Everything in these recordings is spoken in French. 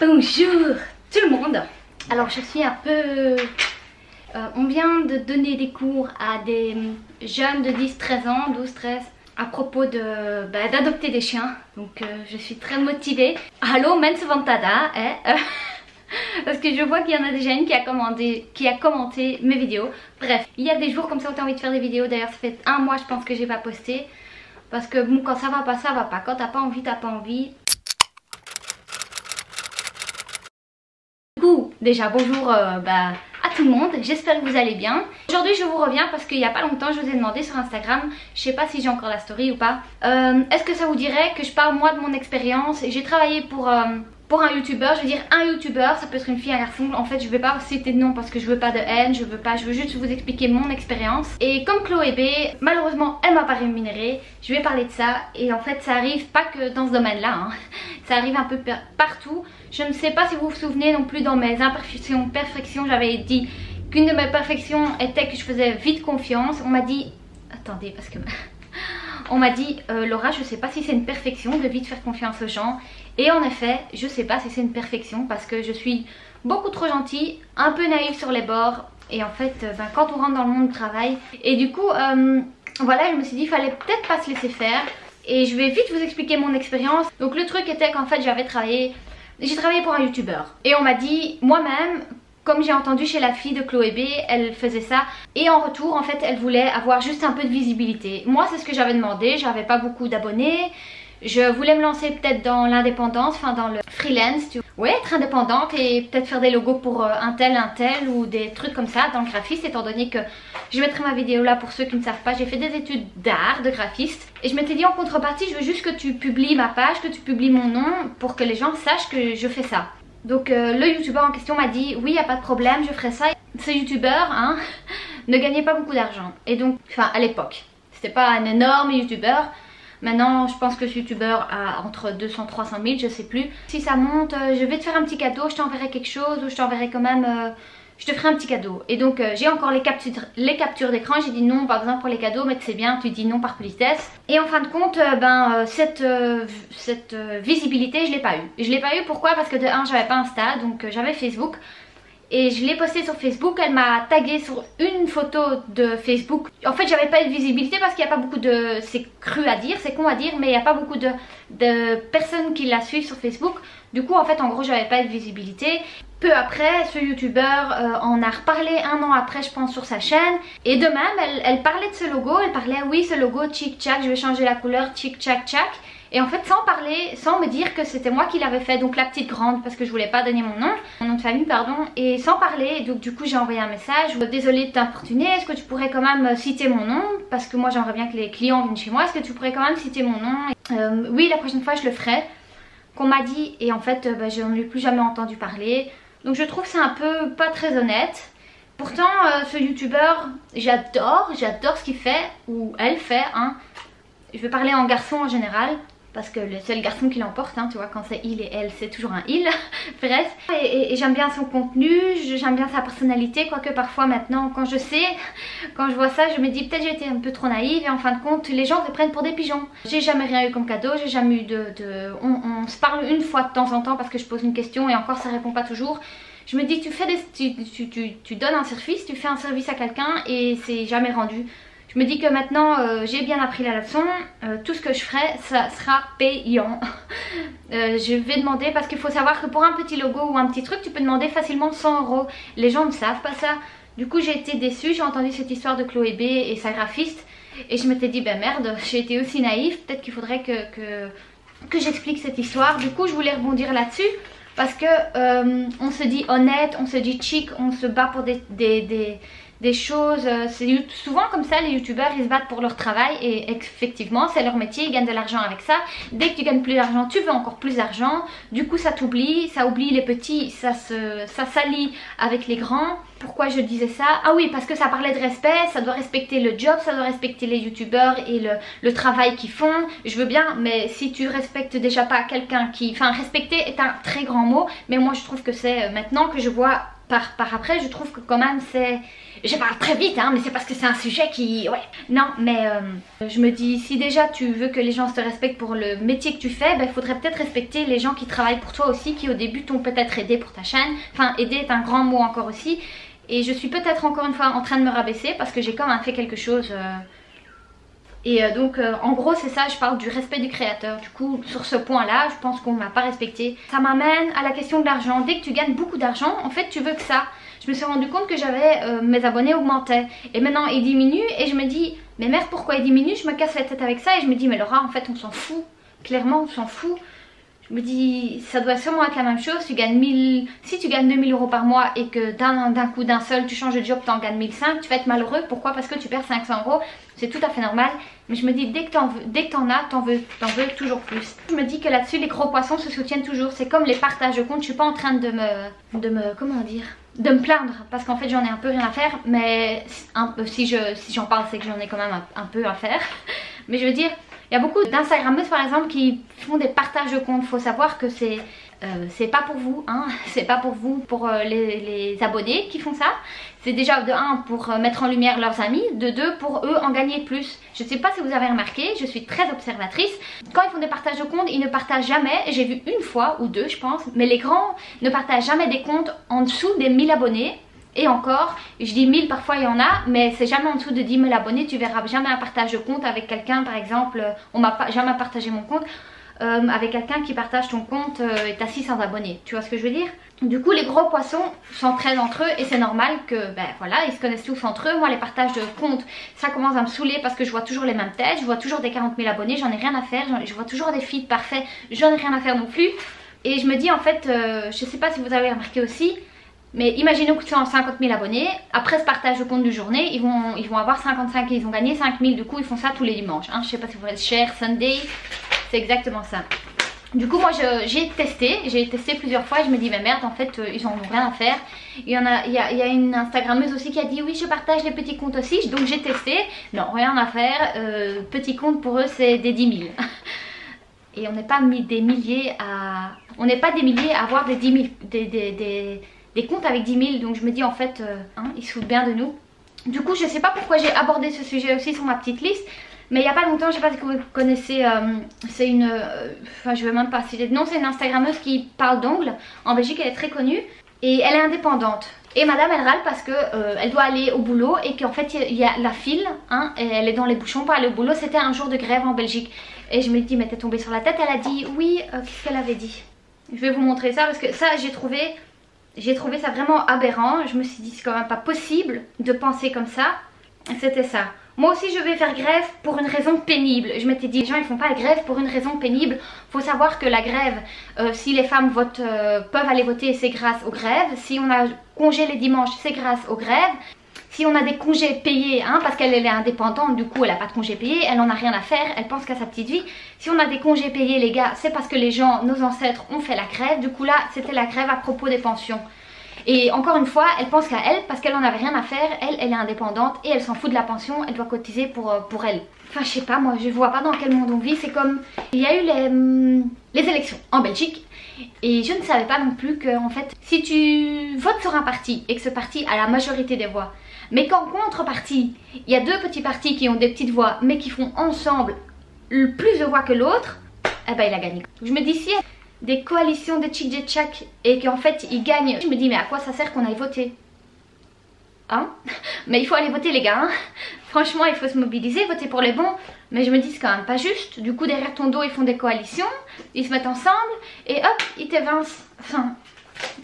Bonjour tout le monde. Alors je suis un peu... on vient de donner des cours à des jeunes de 10-13 ans, 12-13 à propos d'adopter des chiens. Donc je suis très motivée. Hallo mensen van Tada, parce que je vois qu'il y en a déjà une qui a commenté mes vidéos. Bref, il y a des jours comme ça où tu as envie de faire des vidéos. D'ailleurs ça fait un mois je pense que j'ai pas posté. Parce que bon, quand ça va pas, ça va pas. Quand t'as pas envie, t'as pas envie. Du coup, déjà bonjour à tout le monde, j'espère que vous allez bien. Aujourd'hui je vous reviens parce qu'il n'y a pas longtemps je vous ai demandé sur Instagram, je sais pas si j'ai encore la story ou pas, est-ce que ça vous dirait que je parle moi de mon expérience. J'ai travaillé pour un youtubeur, je veux dire un youtubeur, ça peut être une fille, un garçon. En fait je vais pas citer de nom parce que je veux pas de haine, je veux juste vous expliquer mon expérience. Et comme Chloé B, malheureusement elle m'a pas rémunérée, je vais parler de ça. Et en fait ça arrive pas que dans ce domaine là, ça arrive un peu partout. Je ne sais pas si vous vous souvenez non plus, dans mes imperfections, perfections, j'avais dit qu'une de mes perfections était que je faisais vite confiance. On m'a dit, attendez parce que... On m'a dit, Laura, je sais pas si c'est une perfection de vite faire confiance aux gens. Et en effet, je sais pas si c'est une perfection parce que je suis beaucoup trop gentille, un peu naïve sur les bords. Et en fait, quand on rentre dans le monde du travail, et du coup, voilà, je me suis dit, il fallait peut-être pas se laisser faire. Et je vais vite vous expliquer mon expérience. Donc le truc était qu'en fait, j'ai travaillé pour un youtubeur. Et on m'a dit, moi-même, comme j'ai entendu chez la fille de Chloé B, elle faisait ça. Et en retour, en fait, elle voulait avoir juste un peu de visibilité. Moi, c'est ce que j'avais demandé. J'avais pas beaucoup d'abonnés. Je voulais me lancer peut-être dans l'indépendance, enfin dans le freelance. Ouais, être indépendante et peut-être faire des logos pour un tel ou des trucs comme ça dans le graphiste. Étant donné que je mettrai ma vidéo là pour ceux qui ne savent pas. J'ai fait des études d'art, de graphiste. Et je m'étais dit en contrepartie, je veux juste que tu publies ma page, que tu publies mon nom pour que les gens sachent que je fais ça. Donc le youtubeur en question m'a dit oui, y a pas de problème, je ferai ça. Ce youtubeur ne gagnait pas beaucoup d'argent. Et donc, enfin à l'époque, c'était pas un énorme youtubeur. Maintenant je pense que ce youtubeur a entre 200-300 000, je sais plus. Si ça monte, je vais te faire un petit cadeau, je t'enverrai quelque chose ou je t'enverrai quand même... je te ferai un petit cadeau. Et donc j'ai encore les captures d'écran. J'ai dit non, pas besoin pour les cadeaux, mais c'est bien, tu dis non par politesse. Et en fin de compte, cette visibilité, je l'ai pas eu. Je l'ai pas eu pourquoi? Parce que de 1, j'avais pas Insta, donc j'avais Facebook. Et je l'ai posté sur Facebook, elle m'a tagué sur une photo de Facebook. En fait j'avais pas eu de visibilité parce qu'il n'y a pas beaucoup de... C'est cru à dire, c'est con à dire, mais il n'y a pas beaucoup de personnes qui la suivent sur Facebook. Du coup en fait en gros j'avais pas eu de visibilité. Peu après, ce youtubeur en a reparlé un an après je pense sur sa chaîne. Et de même elle parlait de ce logo, elle parlait oui ce logo tchic tchac, je vais changer la couleur tchic tchac tchac. Et en fait sans parler, sans me dire que c'était moi qui l'avais fait, donc la petite grande parce que je voulais pas donner mon nom de famille pardon. Et sans parler, donc du coup j'ai envoyé un message, désolée de t'importuner, est-ce que tu pourrais quand même citer mon nom? Parce que moi j'aimerais bien que les clients viennent chez moi, est-ce que tu pourrais quand même citer mon nom? Oui, la prochaine fois je le ferai. Qu'on m'a dit et en fait je n'en ai plus jamais entendu parler. Donc je trouve que c'est un peu pas très honnête. Pourtant ce youtubeur, j'adore ce qu'il fait, ou elle fait Je vais parler en garçon en général parce que c'est le garçon qui l'emporte, tu vois, quand c'est il et elle c'est toujours un il. Bref, et j'aime bien son contenu, j'aime bien sa personnalité, quoique parfois maintenant quand je vois ça je me dis peut-être j'ai été un peu trop naïve. Et en fin de compte les gens se prennent pour des pigeons. J'ai jamais rien eu comme cadeau, j'ai jamais eu on se parle une fois de temps en temps parce que je pose une question et encore ça répond pas toujours. Je me dis tu donnes un service, tu fais un service à quelqu'un et c'est jamais rendu. Je me dis que maintenant j'ai bien appris la leçon, tout ce que je ferai ça sera payant. Je vais demander parce qu'il faut savoir que pour un petit logo ou un petit truc tu peux demander facilement 100 €. Les gens ne savent pas ça. Du coup j'ai été déçue, j'ai entendu cette histoire de Chloé B et sa graphiste. Et je m'étais dit ben merde, j'ai été aussi naïve, peut-être qu'il faudrait que j'explique cette histoire. Du coup je voulais rebondir là-dessus. Parce que on se dit honnête, on se dit chic, on se bat pour des choses, c'est souvent comme ça les youtubeurs, ils se battent pour leur travail et effectivement c'est leur métier, ils gagnent de l'argent avec ça. Dès que tu gagnes plus d'argent, tu veux encore plus d'argent, du coup ça t'oublie, ça oublie les petits, ça s'allie avec les grands. Pourquoi je disais ça? Ah oui, parce que ça parlait de respect, ça doit respecter le job, ça doit respecter les youtubeurs et le travail qu'ils font. Je veux bien, mais si tu respectes déjà pas quelqu'un qui... Enfin respecter est un très grand mot, mais moi je trouve que c'est maintenant que je vois par après, je trouve que quand même c'est... Je parle très vite hein, mais c'est parce que c'est un sujet qui... Ouais, non mais je me dis, si déjà tu veux que les gens te respectent pour le métier que tu fais, il faudrait peut-être respecter les gens qui travaillent pour toi aussi, qui au début t'ont peut-être aidé pour ta chaîne. Enfin, aider est un grand mot encore aussi. Et je suis peut-être encore une fois en train de me rabaisser parce que j'ai quand même fait quelque chose... en gros c'est ça, je parle du respect du créateur. Du coup sur ce point là je pense qu'on m'a pas respecté. Ça m'amène à la question de l'argent. Dès que tu gagnes beaucoup d'argent, en fait tu veux que ça. Je me suis rendu compte que j'avais mes abonnés augmentaient et maintenant ils diminuent et je me dis mais merde pourquoi ils diminuent. Je me casse la tête avec ça et je me dis mais Laura en fait on s'en fout. Clairement on s'en fout. Je me dis ça doit sûrement être la même chose. Tu gagnes 1000, si tu gagnes 2000 € par mois et que d'un coup d'un seul tu changes de job, tu en gagnes 1005, tu vas être malheureux. Pourquoi? Parce que tu perds 500 €. C'est tout à fait normal. Mais je me dis dès que t'en as, t'en veux toujours plus. Je me dis que là-dessus les gros poissons se soutiennent toujours. C'est comme les partages de compte. Je suis pas en train de me comment dire, de me plaindre parce qu'en fait j'en ai un peu rien à faire. Mais si j'en parle c'est que j'en ai quand même un peu à faire. Mais je veux dire, il y a beaucoup d'instagrammeuses par exemple qui font des partages de compte. Faut savoir que c'est pas pour vous hein. C'est pas pour vous, pour les abonnés qui font ça. C'est déjà de 1 pour mettre en lumière leurs amis, de 2 pour eux en gagner plus. Je sais pas si vous avez remarqué, je suis très observatrice. Quand ils font des partages de comptes, ils ne partagent jamais, j'ai vu une fois ou deux je pense, mais les grands ne partagent jamais des comptes en dessous des 1000 abonnés. Et encore, je dis 1000, parfois il y en a, mais c'est jamais en dessous de 10 000 abonnés. Tu verras jamais un partage de compte avec quelqu'un, par exemple, on m'a jamais partagé mon compte, avec quelqu'un qui partage ton compte et t'as 600 abonnés. Tu vois ce que je veux dire? Du coup les gros poissons s'entraident entre eux et c'est normal que voilà, ils se connaissent tous entre eux. Moi les partages de compte ça commence à me saouler parce que je vois toujours les mêmes têtes, je vois toujours des 40 000 abonnés, j'en ai rien à faire, je vois toujours des feeds parfaits, j'en ai rien à faire non plus. Et je me dis en fait, je sais pas si vous avez remarqué aussi, mais imaginons que tu as 50 000 abonnés, après ce partage de compte de journée, ils vont avoir 55 et ils ont gagné 5 000, du coup ils font ça tous les dimanches. Hein. Je sais pas si vous êtes Share Sunday, c'est exactement ça. Du coup moi j'ai testé plusieurs fois et je me dis mais merde en fait ils en ont rien à faire. Il y a une Instagrammeuse aussi qui a dit oui je partage les petits comptes aussi, donc j'ai testé, non rien à faire, petits comptes pour eux c'est des 10 000. Et on n'est pas des milliers à... On n'est pas des milliers à avoir des 10 000, des comptes avec 10 000, donc je me dis en fait ils se foutent bien de nous. Du coup je sais pas pourquoi j'ai abordé ce sujet aussi sur ma petite liste. Mais il n'y a pas longtemps, je sais pas si vous connaissez, c'est une, enfin je vais même pas citer de nom, c'est une Instagrammeuse qui parle d'ongles. En Belgique elle est très connue et elle est indépendante. Et madame elle râle parce que elle doit aller au boulot et qu'en fait il y a la file, hein, et elle est dans les bouchons pour aller au boulot. C'était un jour de grève en Belgique. Et je me dis mais t'es tombée sur la tête, elle a dit oui, qu'est-ce qu'elle avait dit? Je vais vous montrer ça parce que ça j'ai trouvé ça vraiment aberrant. Je me suis dit c'est quand même pas possible de penser comme ça. C'était ça. Moi aussi je vais faire grève pour une raison pénible. Je m'étais dit les gens ils font pas la grève pour une raison pénible. Faut savoir que la grève, si les femmes votent, peuvent aller voter, c'est grâce aux grèves. Si on a congé les dimanches, c'est grâce aux grèves. Si on a des congés payés, hein, parce qu'elle est indépendante, du coup elle n'a pas de congés payés, elle en a rien à faire, elle pense qu'à sa petite vie. Si on a des congés payés les gars, c'est parce que les gens, nos ancêtres ont fait la grève. Du coup là c'était la grève à propos des pensions. Et encore une fois, elle pense qu'à elle parce qu'elle en avait rien à faire. Elle est indépendante et elle s'en fout de la pension. Elle doit cotiser pour elle. Enfin je sais pas, moi je vois pas dans quel monde on vit. C'est comme, il y a eu les élections en Belgique. Et je ne savais pas non plus que en fait, si tu votes sur un parti et que ce parti a la majorité des voix, mais qu'en contrepartie, il y a deux petits partis qui ont des petites voix mais qui font ensemble plus de voix que l'autre, eh ben il a gagné. Je me dis si des coalitions de tchik-tchak et qu'en fait ils gagnent, je me dis mais à quoi ça sert qu'on aille voter? Hein? Mais il faut aller voter les gars, hein. Franchement il faut se mobiliser, voter pour les bons. Mais je me dis c'est quand même pas juste. Du coup derrière ton dos ils font des coalitions, ils se mettent ensemble et hop ils t'évincent. Enfin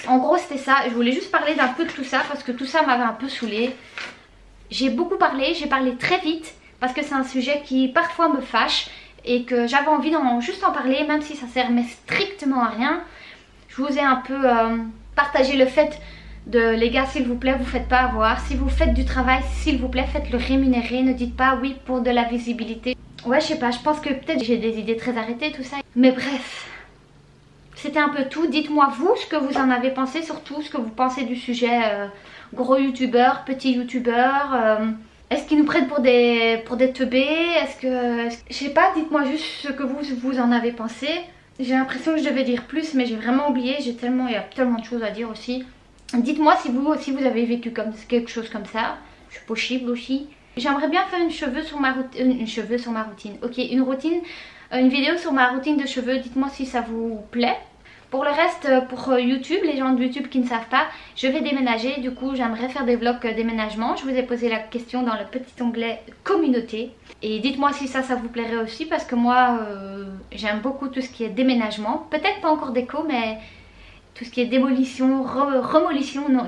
en gros c'était ça. Je voulais juste parler d'un peu de tout ça parce que tout ça m'avait un peu saoulée. J'ai beaucoup parlé, j'ai parlé très vite parce que c'est un sujet qui parfois me fâche et que j'avais envie juste en parler, même si ça sert mais strictement à rien. Je vous ai un peu partagé le fait de les gars s'il vous plaît vous faites pas avoir. Si vous faites du travail s'il vous plaît faites le rémunérer, ne dites pas oui pour de la visibilité. Ouais je sais pas, je pense que peut-être j'ai des idées très arrêtées tout ça. Mais bref, c'était un peu tout. Dites-moi vous ce que vous en avez pensé, surtout ce que vous pensez du sujet gros youtubeurs, petits youtubeurs. Est-ce qu'ils nous prennent pour des teubés? Je sais pas, dites-moi juste ce que vous en avez pensé. J'ai l'impression que je devais dire plus mais j'ai vraiment oublié, il y a tellement de choses à dire aussi. Dites-moi si vous aussi vous avez vécu comme quelque chose comme ça, c'est possible aussi. J'aimerais bien faire une vidéo sur ma routine. Ok, une vidéo sur ma routine de cheveux. Dites-moi si ça vous plaît. Pour le reste, pour YouTube, les gens de YouTube qui ne savent pas, je vais déménager. Du coup, j'aimerais faire des vlogs déménagement. Je vous ai posé la question dans le petit onglet communauté. Et dites-moi si ça vous plairait aussi, parce que moi, j'aime beaucoup tout ce qui est déménagement. Peut-être pas encore déco, mais tout ce qui est démolition,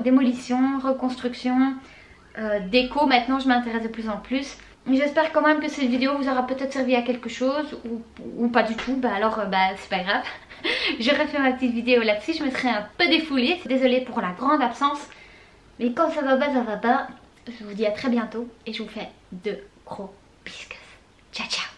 démolition, reconstruction, déco. Maintenant, je m'intéresse de plus en plus. J'espère quand même que cette vidéo vous aura peut-être servi à quelque chose ou pas du tout. Bah alors, c'est pas grave. Je refais ma petite vidéo là-dessus. Je me serai un peu défoulée. Désolée pour la grande absence. Mais quand ça va pas, ça va pas. Je vous dis à très bientôt et je vous fais de gros bisous. Ciao, ciao.